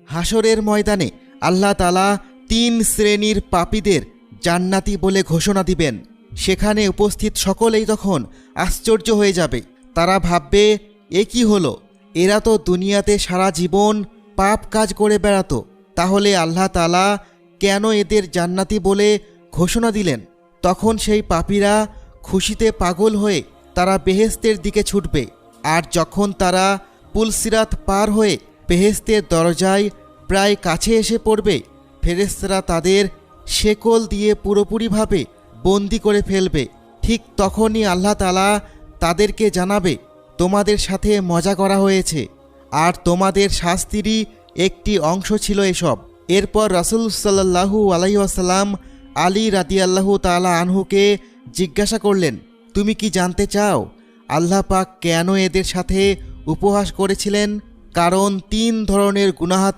হাসরের ময়দানে আল্লাহ তাআলা 3 শ্রেণীর পাপীদের জান্নাতি বলে ঘোষণা দিবেন। সেখানে উপস্থিত সকলেই তখন আশ্চর্য হয়ে যাবে। তারা ভাববে, এ কি হলো? এরা তো দুনিয়াতে সারা জীবন পাপ কাজ করে বেড়াতো, তাহলে আল্লাহ তাআলা কেন এদের জান্নাতি বলে ঘোষণা দিলেন? তখন সেই পাপীরা খুশিতে পাগল হয়ে তারা বেহেশতের দিকে ছুটবে। আর যখন তারা পুলসিরাত পার হয়ে বেহেশতের দরজায় প্রায় কাছে এসে পড়বে, ফেরেশতারা তাদের শেকল দিয়ে পুরোপুরিভাবে বন্দি করে ফেলবে। ঠিক তখনই আল্লাহ তাআলা তাদেরকে জানাবে, তোমাদের সাথে মজা করা হয়েছে, আর তোমাদের শাস্তিরই একটি অংশ ছিল এসব। এরপর রাসূল সাল্লাল্লাহু আলাইহি ওয়াসাল্লাম আলী রাদিয়াল্লাহু তাআলা আনহুকে জিজ্ঞাসা করলেন, তুমি কি জানতে চাও আল্লাহ পাক কেন এদের সাথে উপহাস করেছিলেন? কারণ 3 ধরনের গুনাহ